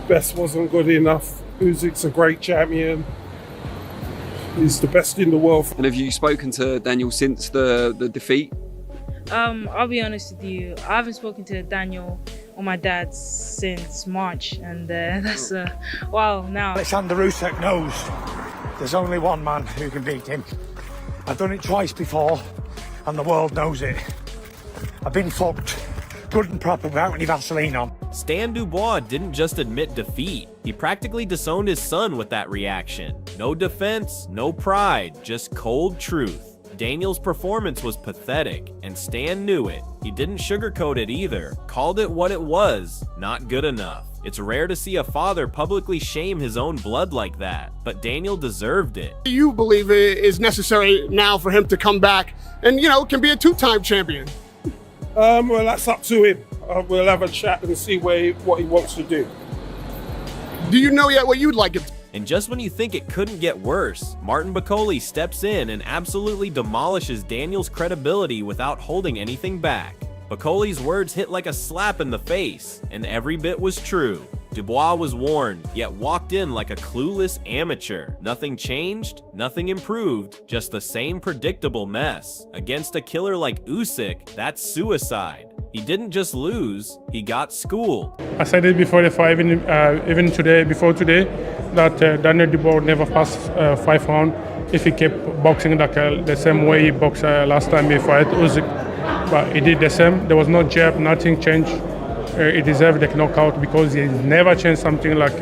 best wasn't good enough. Usyk's a great champion. He's the best in the world. And have you spoken to Daniel since the defeat? I'll be honest with you, I haven't spoken to Daniel or my dad since March, and that's a while now. Alexander Usyk knows there's only one man who can beat him. I've done it twice before, and the world knows it. I've been fucked good and proper without any Vaseline on. Stan Dubois didn't just admit defeat, he practically disowned his son with that reaction. No defense, no pride, just cold truth. Daniel's performance was pathetic, and Stan knew it. He didn't sugarcoat it either, called it what it was, not good enough. It's rare to see a father publicly shame his own blood like that, but Daniel deserved it. Do you believe it is necessary now for him to come back and, can be a two-time champion? Well, that's up to him. We'll have a chat and see what he wants to do. Do you know yet what you'd like it? And just when you think it couldn't get worse, Martin Bakole steps in and absolutely demolishes Daniel's credibility without holding anything back. Bakole's words hit like a slap in the face, and every bit was true. Dubois was warned, yet walked in like a clueless amateur. Nothing changed, nothing improved, just the same predictable mess. Against a killer like Usyk, that's suicide. He didn't just lose, he got schooled. I said it before the fight, even today, before today, that Daniel Dubois would never pass 5 rounds if he kept boxing like the same way he boxed last time he fought Usyk. But he did the same. There was no jab, nothing changed. He deserved the knockout because he never changed something like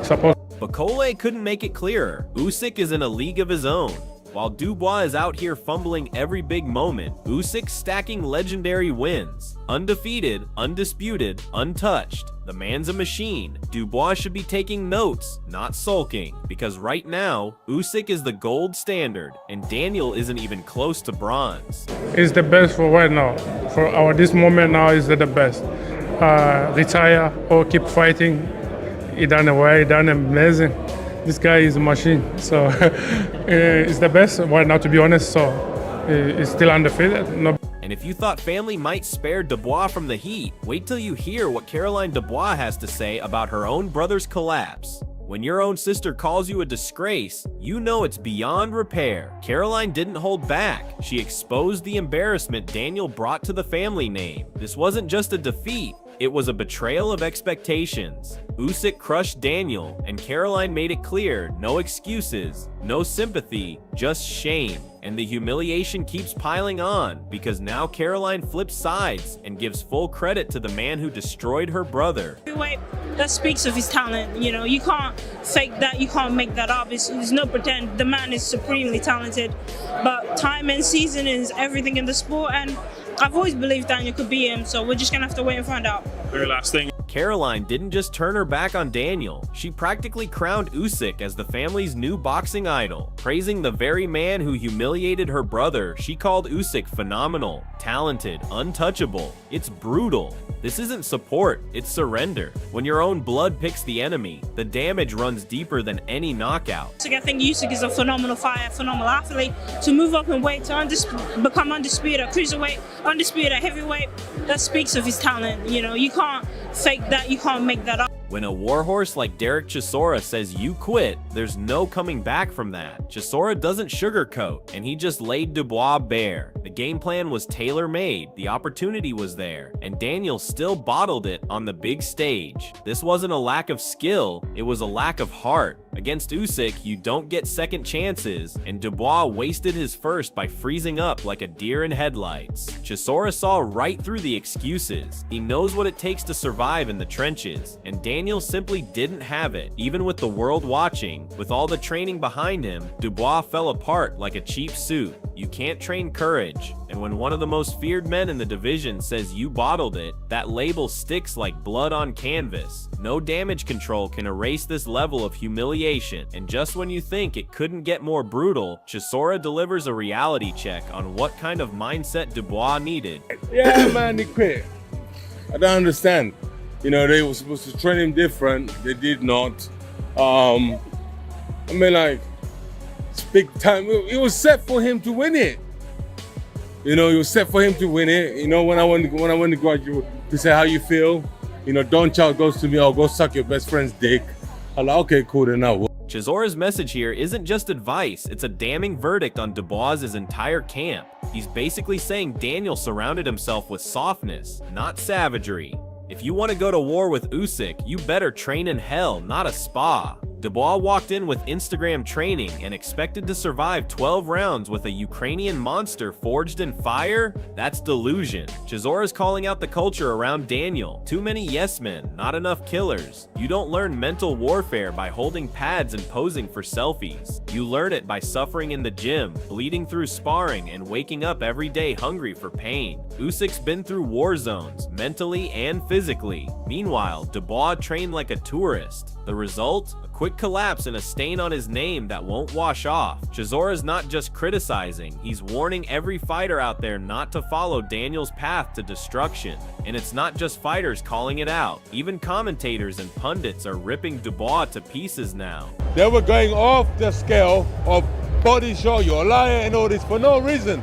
supposed. Bakole couldn't make it clearer. Usyk is in a league of his own. While Dubois is out here fumbling every big moment, Usyk's stacking legendary wins. Undefeated, undisputed, untouched. The man's a machine. Dubois should be taking notes, not sulking, because right now, Usyk is the gold standard, and Daniel isn't even close to bronze. He's the best for right now. For this moment now, he's the best. Retire or keep fighting. He done well, he done amazing. This guy is a machine, so he's the best right now, to be honest. So he's still undefeated. No. And if you thought family might spare Dubois from the heat, wait till you hear what Caroline Dubois has to say about her own brother's collapse. When your own sister calls you a disgrace, you know it's beyond repair. Caroline didn't hold back. She exposed the embarrassment Daniel brought to the family name. This wasn't just a defeat. It was a betrayal of expectations. Usyk crushed Daniel, and Caroline made it clear, no excuses, no sympathy, just shame. And the humiliation keeps piling on, because now Caroline flips sides and gives full credit to the man who destroyed her brother. That speaks of his talent. You can't fake that, you can't make that up. There's no pretend. The man is supremely talented, but time and season is everything in the sport, and I've always believed Daniel could beat him, so we're just gonna have to wait and find out. Very last thing. Caroline didn't just turn her back on Daniel, she practically crowned Usyk as the family's new boxing idol. Praising the very man who humiliated her brother, she called Usyk phenomenal, talented, untouchable. It's brutal. This isn't support, it's surrender. When your own blood picks the enemy, the damage runs deeper than any knockout. I think Usyk is a phenomenal fighter, phenomenal athlete. To move up in weight, to become undisputed at cruiserweight, undisputed at heavyweight, that speaks of his talent. You can't fake that, you can't make that up. When a warhorse like Derek Chisora says you quit, there's no coming back from that. Chisora doesn't sugarcoat, and he just laid Dubois bare. The game plan was tailor-made, the opportunity was there, and Daniel still bottled it on the big stage. This wasn't a lack of skill, it was a lack of heart. Against Usyk, you don't get second chances, and Dubois wasted his first by freezing up like a deer in headlights. Chisora saw right through the excuses. He knows what it takes to survive in the trenches, and Daniel simply didn't have it. Even with the world watching, with all the training behind him, Dubois fell apart like a cheap suit. You can't train courage, and when one of the most feared men in the division says you bottled it, that label sticks like blood on canvas. No damage control can erase this level of humiliation, and just when you think it couldn't get more brutal, Chisora delivers a reality check on what kind of mindset Dubois needed. Yeah, man, they quit. I don't understand. They were supposed to train him different. They did not. It's big time. It was set for him to win it. It was set for him to win it. When I went to graduate to say how you feel, Don Child goes to me, "Oh, go suck your best friend's dick." I'm like, okay, cool, then now. Chisora's message here isn't just advice, it's a damning verdict on Dubois' entire camp. He's basically saying Daniel surrounded himself with softness, not savagery. If you want to go to war with Usyk, you better train in hell, not a spa. Dubois walked in with Instagram training and expected to survive 12 rounds with a Ukrainian monster forged in fire? That's delusion. Chisora's calling out the culture around Daniel. Too many yes men, not enough killers. You don't learn mental warfare by holding pads and posing for selfies. You learn it by suffering in the gym, bleeding through sparring, and waking up every day hungry for pain. Usyk's been through war zones, mentally and physically. Meanwhile, Dubois trained like a tourist. The result? A quick collapse and a stain on his name that won't wash off. Chisora's not just criticizing, he's warning every fighter out there not to follow Daniel's path to destruction. And it's not just fighters calling it out. Even commentators and pundits are ripping Dubois to pieces now. They were going off the scale of body show, you're a liar and all this for no reason.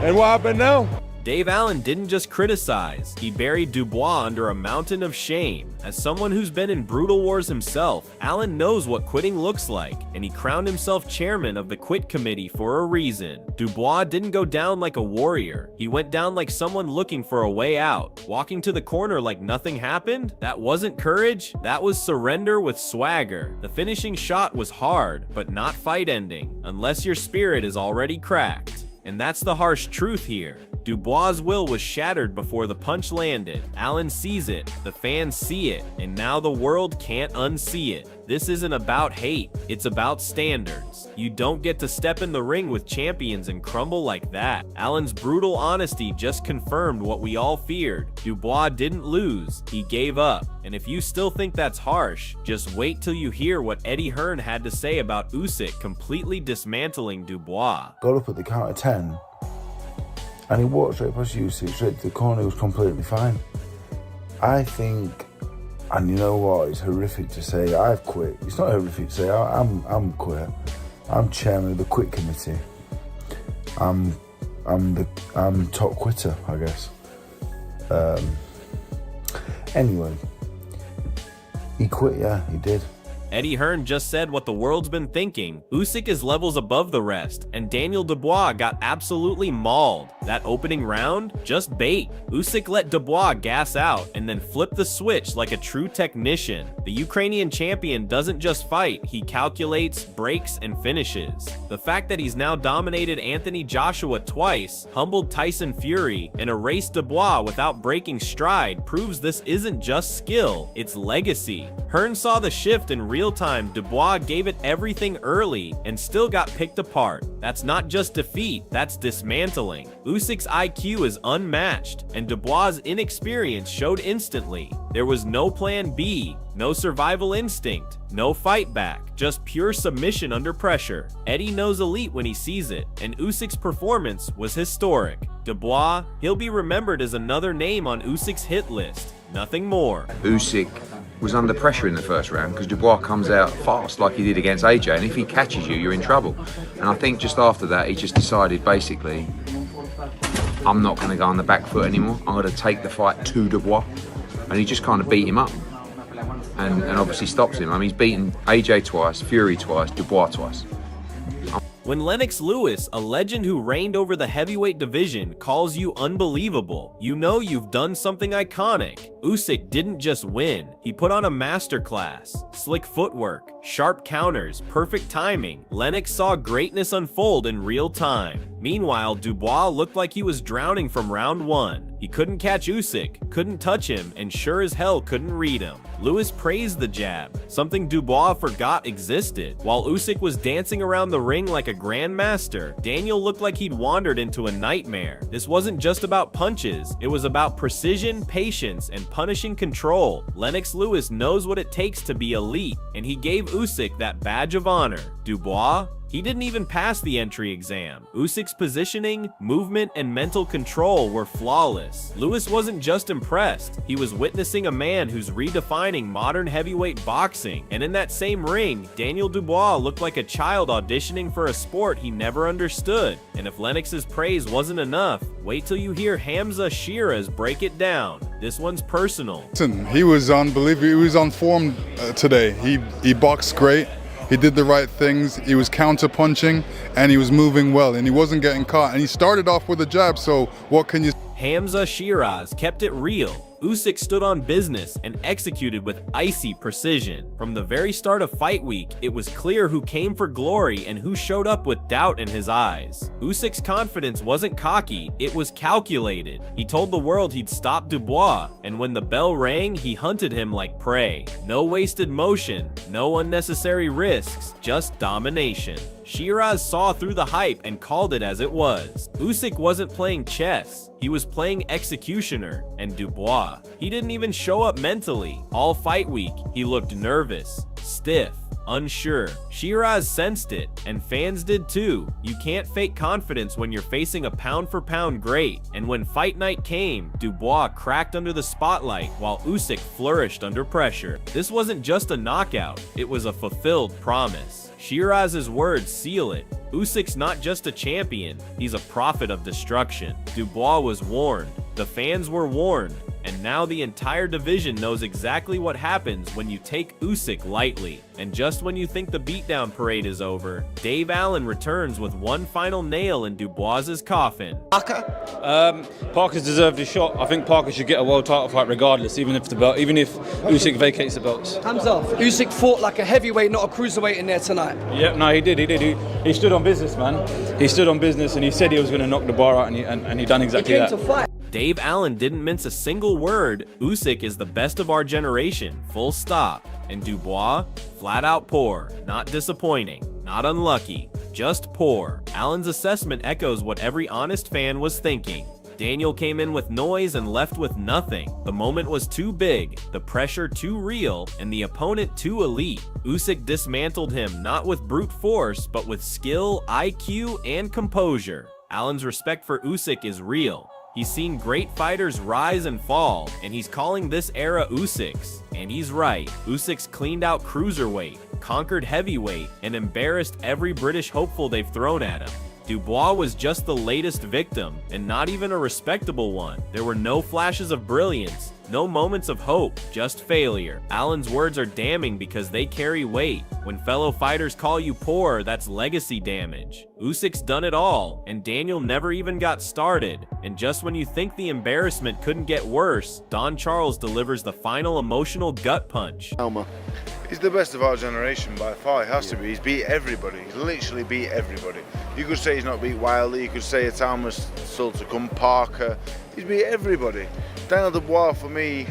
And what happened now? Dave Allen didn't just criticize, he buried Dubois under a mountain of shame. As someone who's been in brutal wars himself, Allen knows what quitting looks like, and he crowned himself chairman of the Quit Committee for a reason. Dubois didn't go down like a warrior, he went down like someone looking for a way out. Walking to the corner like nothing happened? That wasn't courage, that was surrender with swagger. The finishing shot was hard, but not fight-ending, unless your spirit is already cracked. And that's the harsh truth here. Dubois' will was shattered before the punch landed. Allen sees it, the fans see it, and now the world can't unsee it. This isn't about hate, it's about standards. You don't get to step in the ring with champions and crumble like that. Allen's brutal honesty just confirmed what we all feared. Dubois didn't lose, he gave up. And if you still think that's harsh, just wait till you hear what Eddie Hearn had to say about Usyk completely dismantling Dubois. Got up at the count of 10, and he walked straight past Usyk, straight to the corner. He was completely fine. I think, and you know what, it's horrific to say I've quit. It's not horrific to say I'm quit. I'm chairman of the Quit Committee. I'm top quitter, I guess. Anyway, he quit, yeah, he did. Eddie Hearn just said what the world's been thinking. Usyk is levels above the rest, and Daniel Dubois got absolutely mauled. That opening round? Just bait. Usyk let Dubois gas out, and then flipped the switch like a true technician. The Ukrainian champion doesn't just fight, he calculates, breaks, and finishes. The fact that he's now dominated Anthony Joshua twice, humbled Tyson Fury, and erased Dubois without breaking stride proves this isn't just skill, it's legacy. Hearn saw the shift in real time. Dubois gave it everything early and still got picked apart. That's not just defeat, that's dismantling. Usyk's IQ is unmatched, and Dubois' inexperience showed instantly. There was no plan B, no survival instinct, no fight back, just pure submission under pressure. Eddie knows elite when he sees it, and Usyk's performance was historic. Dubois, he'll be remembered as another name on Usyk's hit list, nothing more. Usyk was under pressure in the first round because Dubois comes out fast like he did against AJ, and if he catches you, you're in trouble. And I think just after that, he just decided basically, I'm not going to go on the back foot anymore. I'm going to take the fight to Dubois. And he just kind of beat him up and obviously stops him. I mean, he's beaten AJ twice, Fury twice, Dubois twice. When Lennox Lewis, a legend who reigned over the heavyweight division, calls you unbelievable, you know you've done something iconic. Usyk didn't just win, he put on a masterclass. Slick footwork, sharp counters, perfect timing. Lennox saw greatness unfold in real time. Meanwhile, Dubois looked like he was drowning from round one. He couldn't catch Usyk, couldn't touch him, and sure as hell couldn't read him. Lewis praised the jab, something Dubois forgot existed. While Usyk was dancing around the ring like a grandmaster, Daniel looked like he'd wandered into a nightmare. This wasn't just about punches, it was about precision, patience, and punishing control. Lennox Lewis knows what it takes to be elite, and he gave Usyk that badge of honor. Dubois? He didn't even pass the entry exam. Usyk's positioning, movement, and mental control were flawless. Lewis wasn't just impressed, he was witnessing a man who's redefining modern heavyweight boxing. And in that same ring, Daniel Dubois looked like a child auditioning for a sport he never understood. And if Lennox's praise wasn't enough, wait till you hear Khamzat Chimaev break it down. This one's personal. Listen, he was unbelievable. He was on form today. He boxed great. He did the right things. He was counter-punching and he was moving well and he wasn't getting caught. And he started off with a jab, so what can you... Khamzat Chimaev kept it real. Usyk stood on business and executed with icy precision. From the very start of fight week, it was clear who came for glory and who showed up with doubt in his eyes. Usyk's confidence wasn't cocky, it was calculated. He told the world he'd stop Dubois, and when the bell rang, he hunted him like prey. No wasted motion, no unnecessary risks, just domination. Chimaev saw through the hype and called it as it was. Usyk wasn't playing chess, he was playing executioner, and Dubois, he didn't even show up mentally. All fight week, he looked nervous, stiff, unsure. Chimaev sensed it, and fans did too. You can't fake confidence when you're facing a pound-for-pound great. And when fight night came, Dubois cracked under the spotlight while Usyk flourished under pressure. This wasn't just a knockout, it was a fulfilled promise. Chimaev's words seal it. Usyk's not just a champion, he's a prophet of destruction. Dubois was warned, the fans were warned, and now the entire division knows exactly what happens when you take Usyk lightly. And just when you think the beatdown parade is over, Dave Allen returns with one final nail in Dubois's coffin. Parker's deserved his shot. I think Parker should get a world title fight regardless, even if Usyk vacates the belts. Hands off. Usyk fought like a heavyweight, not a cruiserweight in there tonight. Yep, no, he did. He stood on business, man. He stood on business and he said he was going to knock Dubois out, and he done exactly that. He came to fight. Dave Allen didn't mince a single word. Usyk is the best of our generation, full stop. And Dubois, flat out poor, not disappointing, not unlucky, just poor. Allen's assessment echoes what every honest fan was thinking. Daniel came in with noise and left with nothing. The moment was too big, the pressure too real, and the opponent too elite. Usyk dismantled him not with brute force, but with skill, IQ, and composure. Allen's respect for Usyk is real. He's seen great fighters rise and fall, and he's calling this era Usyk's. And he's right. Usyk's cleaned out cruiserweight, conquered heavyweight, and embarrassed every British hopeful they've thrown at him. Dubois was just the latest victim, and not even a respectable one. There were no flashes of brilliance, no moments of hope, just failure. Allen's words are damning because they carry weight. When fellow fighters call you poor, that's legacy damage. Usyk's done it all, and Daniel never even got started. And just when you think the embarrassment couldn't get worse, Don Charles delivers the final emotional gut punch. He's the best of our generation by far, he has to be. He's beat everybody, he's literally beat everybody. You could say he's not beat Wiley, you could say it's Almas still to come, Parker. He's beat everybody. Daniel Dubois, for me,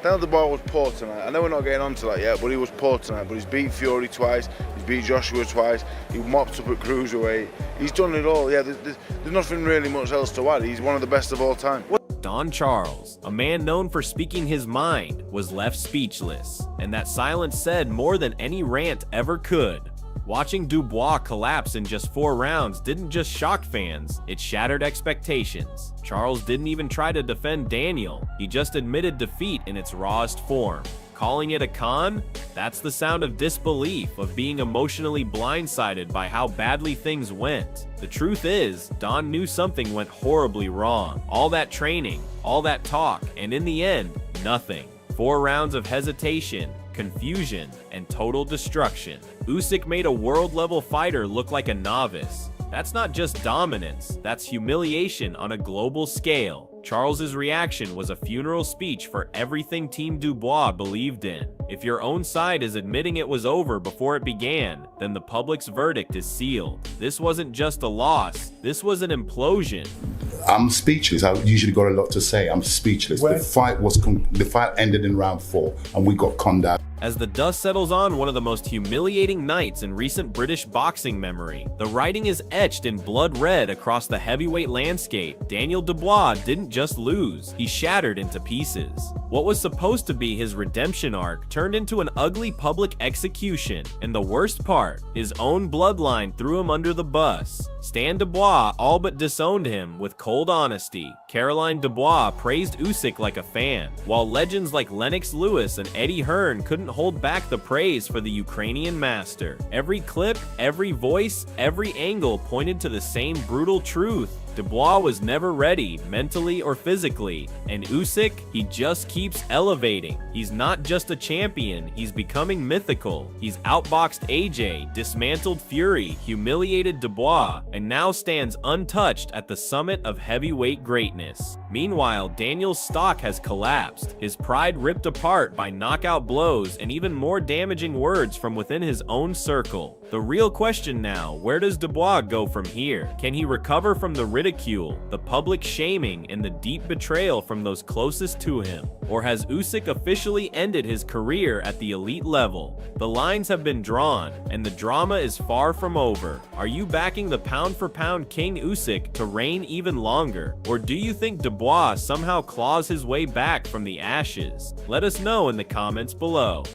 Daniel Dubois was poor tonight. I know we're not getting onto that yet, but he was poor tonight. But he's beat Fury twice, he's beat Joshua twice, he mopped up at cruiserweight. He's done it all, yeah, there's nothing really much else to add. He's one of the best of all time. Don Charles, a man known for speaking his mind, was left speechless, and that silence said more than any rant ever could. Watching Dubois collapse in just 4 rounds didn't just shock fans, it shattered expectations. Charles didn't even try to defend Daniel, he just admitted defeat in its rawest form. Calling it a con? That's the sound of disbelief, of being emotionally blindsided by how badly things went. The truth is, Don knew something went horribly wrong. All that training, all that talk, and in the end, nothing. 4 rounds of hesitation, confusion, and total destruction. Usyk made a world-level fighter look like a novice. That's not just dominance, that's humiliation on a global scale. Charles's reaction was a funeral speech for everything Team Dubois believed in. If your own side is admitting it was over before it began, then the public's verdict is sealed. This wasn't just a loss, this was an implosion. I'm speechless. I usually got a lot to say. I'm speechless. The fight ended in round 4 and we got conned out. As the dust settles on one of the most humiliating nights in recent British boxing memory, the writing is etched in blood red across the heavyweight landscape. Daniel Dubois didn't just lose, he shattered into pieces. What was supposed to be his redemption arc turned into an ugly public execution, and the worst part, his own bloodline threw him under the bus. Stan Dubois all but disowned him with cold honesty. Caroline Dubois praised Usyk like a fan, while legends like Lennox Lewis and Hearn couldn't hold back the praise for the Ukrainian master. Every clip, every voice, every angle pointed to the same brutal truth. Dubois was never ready, mentally or physically, and Usyk, he just keeps elevating. He's not just a champion, he's becoming mythical. He's outboxed AJ, dismantled Fury, humiliated Dubois, and now stands untouched at the summit of heavyweight greatness. Meanwhile, Daniel's stock has collapsed, his pride ripped apart by knockout blows and even more damaging words from within his own circle. The real question now, where does Dubois go from here? Can he recover from the ridicule, the public shaming, and the deep betrayal from those closest to him? Or has Usyk officially ended his career at the elite level? The lines have been drawn, and the drama is far from over. Are you backing the pound-for-pound King Usyk to reign even longer? Or do you think Dubois somehow claws his way back from the ashes? Let us know in the comments below.